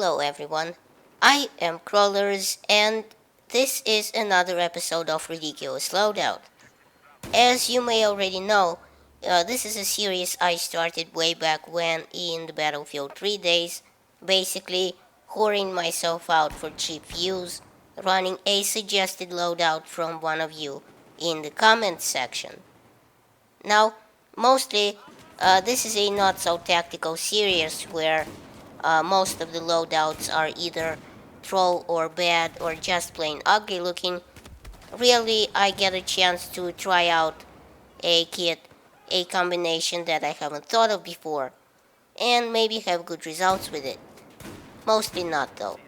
Hello everyone, I am Crawlers and this is another episode of Ridiculous Loadout. As you may already know, this is a series I started way back when in the Battlefield 3 days, basically whoring myself out for cheap views, running a suggested loadout from one of you in the comments section. Now, mostly, this is a not so tactical series where most of the loadouts are either troll or bad or just plain ugly looking. Really, I get a chance to try out a kit, a combination that I haven't thought of before, and maybe have good results with it. Mostly not though.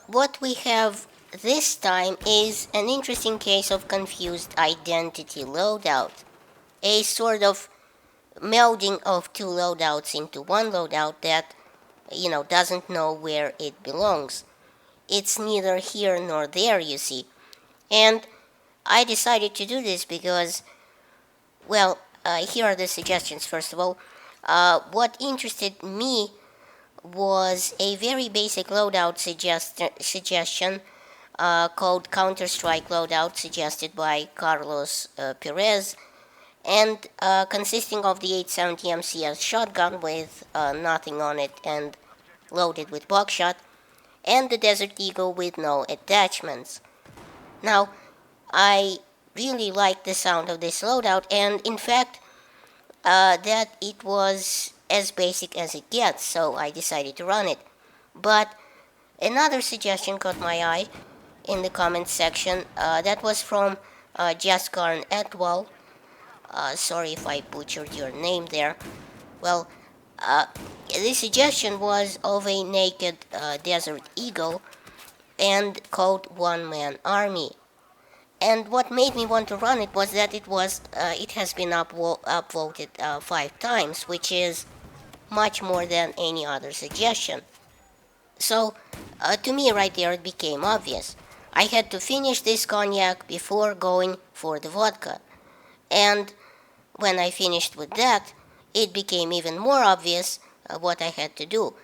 What we have this time is an interesting case of confused identity loadout. A sort of melding of two loadouts into one loadout that doesn't know where it belongs. It's neither here nor there, you see. And I decided to do this because, here are the suggestions first of all. What interested me was a very basic loadout suggestion called Counter-Strike loadout, suggested by Carlos Perez, and consisting of the 870 MCS shotgun with nothing on it and loaded with buckshot, and the Desert Eagle with no attachments. Now, I really like the sound of this loadout, and in fact, that it was as basic as it gets, so I decided to run it. But another suggestion caught my eye in the comments section. That was from Jaskarn Etwal. Sorry if I butchered your name there. Well, the suggestion was of a naked Desert Eagle and called One Man Army. And what made me want to run it was that it has been upvoted 5 times, which is much more than any other suggestion. So, to me right there it became obvious. I had to finish this cognac before going for the vodka. And when I finished with that, it became even more obvious what I had to do.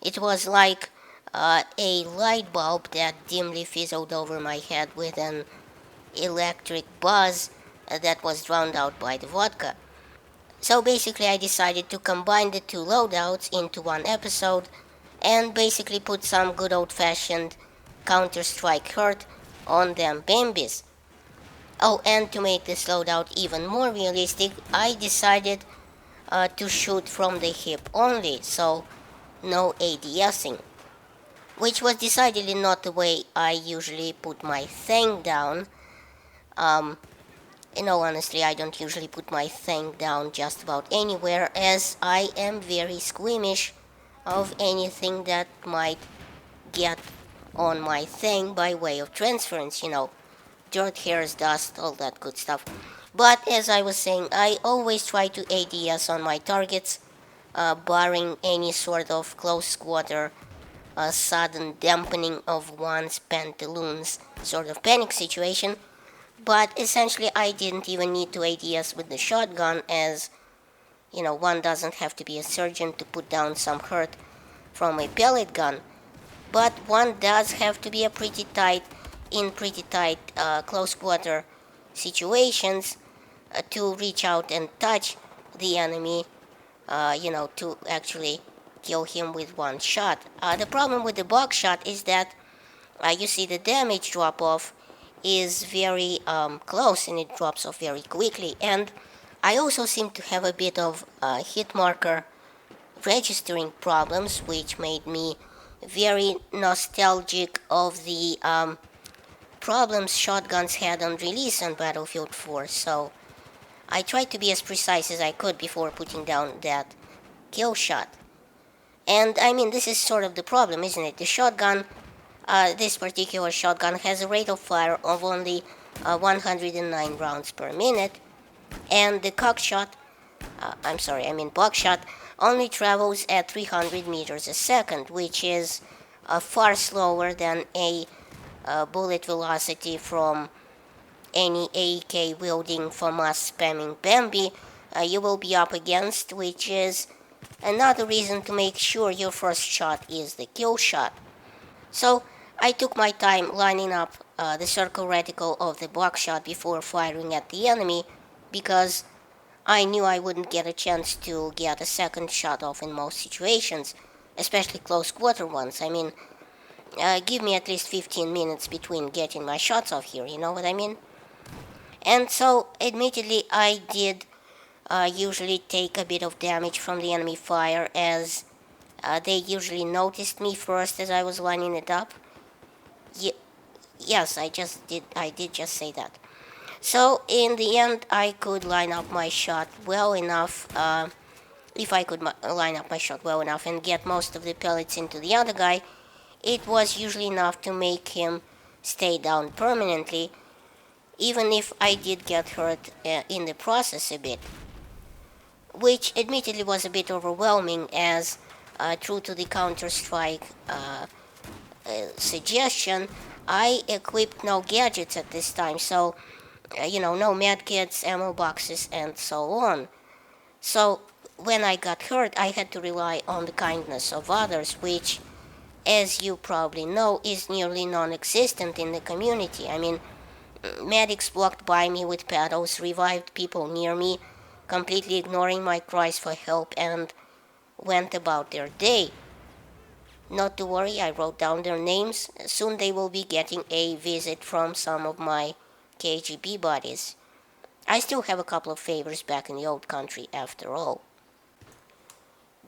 It was like a light bulb that dimly fizzled over my head with an electric buzz that was drowned out by the vodka. So basically, I decided to combine the two loadouts into one episode and basically put some good old fashioned Counter-Strike hurt on them Bambis. Oh, and to make this loadout even more realistic, I decided to shoot from the hip only, so no ADSing. Which was decidedly not the way I usually put my thing down. Honestly, I don't usually put my thing down just about anywhere, as I am very squeamish of anything that might get on my thing by way of transference, dirt, hairs, dust, all that good stuff. But as I was saying, I always try to ADS on my targets, barring any sort of close quarter, sudden dampening of one's pantaloons sort of panic situation. But essentially, I didn't even need to ADS with the shotgun, as one doesn't have to be a surgeon to put down some hurt from a pellet gun. But one does have to be a pretty tight close quarter situations to reach out and touch the enemy, to actually kill him with one shot. The problem with the buckshot is that you see the damage drop off is very close and it drops off very quickly. And I also seem to have a bit of hit marker registering problems, which made me very nostalgic of the problems shotguns had on release on Battlefield 4. So I tried to be as precise as I could before putting down that kill shot. And I mean, this is sort of the problem, isn't it? The shotgun, this particular shotgun has a rate of fire of only 109 rounds per minute, and the buckshot only travels at 300 meters a second, which is far slower than a bullet velocity from any AK wielding FAMAS spamming Bambi you will be up against, which is Another reason to make sure your first shot is the kill shot. So I took my time lining up the circle reticle of the buckshot before firing at the enemy because I knew I wouldn't get a chance to get a second shot off in most situations, especially close quarter ones. I mean, give me at least 15 minutes between getting my shots off here, you know what I mean? And so, admittedly, I did usually take a bit of damage from the enemy fire as they usually noticed me first as I was lining it up. Ye- yes, I did just say that. So in the end, I could line up my shot well enough. If I could line up my shot well enough and get most of the pellets into the other guy, it was usually enough to make him stay down permanently, even if I did get hurt in the process a bit, which admittedly was a bit overwhelming as, true to the Counter-Strike suggestion, I equipped no gadgets at this time, so, no medkits, ammo boxes, and so on. So, when I got hurt, I had to rely on the kindness of others, which, as you probably know, is nearly non existent in the community. I mean, medics walked by me with paddles, revived people near me, completely ignoring my cries for help, and went about their day. Not to worry, I wrote down their names. Soon they will be getting a visit from some of my KGB buddies. I still have a couple of favors back in the old country after all.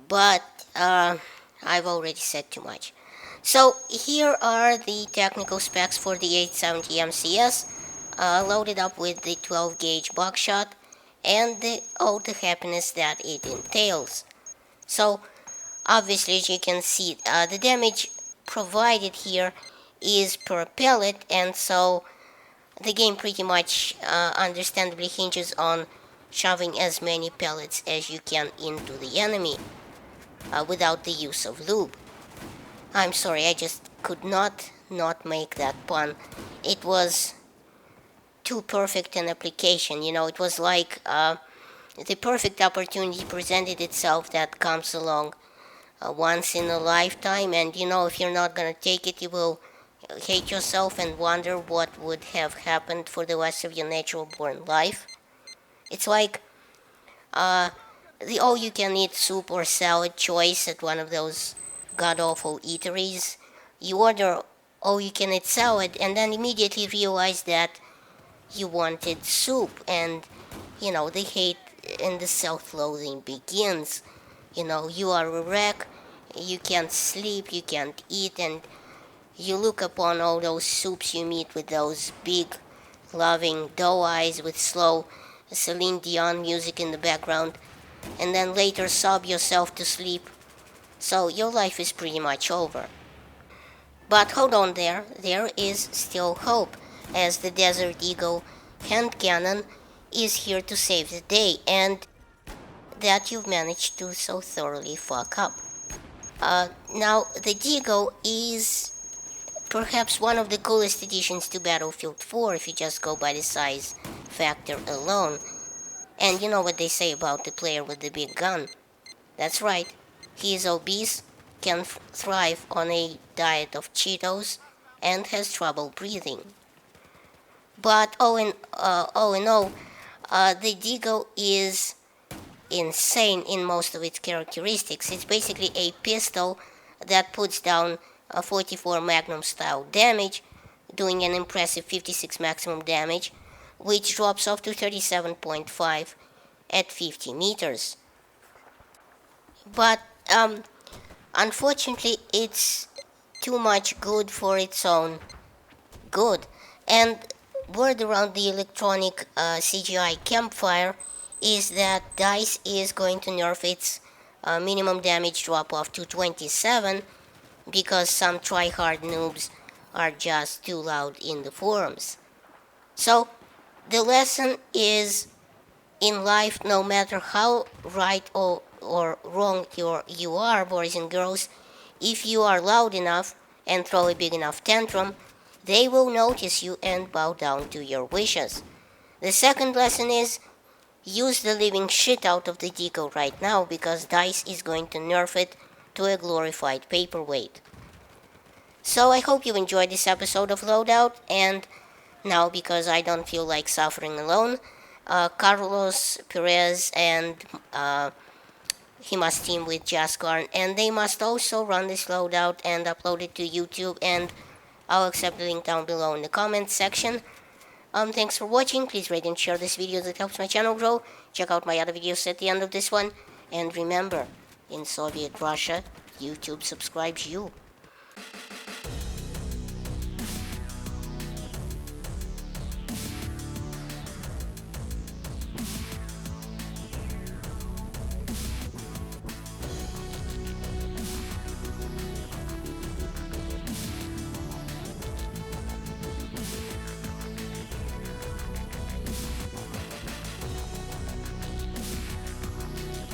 But I've already said too much. So here are the technical specs for the 870 MCS, loaded up with the 12 gauge buckshot and all the happiness that it entails. So obviously, as you can see, the damage provided here is per pellet, and so the game pretty much understandably hinges on shoving as many pellets as you can into the enemy without the use of lube. I'm sorry, I just could not make that pun. It was too perfect an application, it was like the perfect opportunity presented itself that comes along once in a lifetime, and if you're not gonna take it, you will hate yourself and wonder what would have happened for the rest of your natural born life. It's like uh, the all you can eat soup or salad choice at one of those god awful eateries. You order all you can eat salad and then immediately realize that you wanted soup, and the hate and the self loathing begins. You are a wreck, you can't sleep, you can't eat, and you look upon all those soups you meet with those big, loving doe eyes with slow Celine Dion music in the background, and then later sob yourself to sleep. So your life is pretty much over. But hold on there is still hope, as the Desert Eagle hand cannon is here to save the day, and that you've managed to so thoroughly fuck up. Now, the Deagle is perhaps one of the coolest additions to Battlefield 4 if you just go by the size factor alone. And you know what they say about the player with the big gun. That's right, he is obese, can thrive on a diet of Cheetos, and has trouble breathing. But all in all, the Deagle is insane in most of its characteristics. It's basically a pistol that puts down a 44 Magnum style damage, doing an impressive 56 maximum damage, which drops off to 37.5 at 50 meters. But unfortunately, it's too much good for its own good. And word around the electronic CGI campfire is that DICE is going to nerf its minimum damage drop off to 27 because some try-hard noobs are just too loud in the forums. So, the lesson is, in life, no matter how right or wrong you are, boys and girls, if you are loud enough and throw a big enough tantrum, they will notice you and bow down to your wishes. The second lesson is, use the living shit out of the deco right now because DICE is going to nerf it to a glorified paperweight. So I hope you enjoyed this episode of Loadout, and now because I don't feel like suffering alone, Carlos Perez and he must team with Jaskar, and they must also run this loadout and upload it to YouTube, and I'll accept the link down below in the comments section. Thanks for watching. Please rate and share this video, that helps my channel grow. Check out my other videos at the end of this one, and remember, in Soviet Russia, YouTube subscribes you.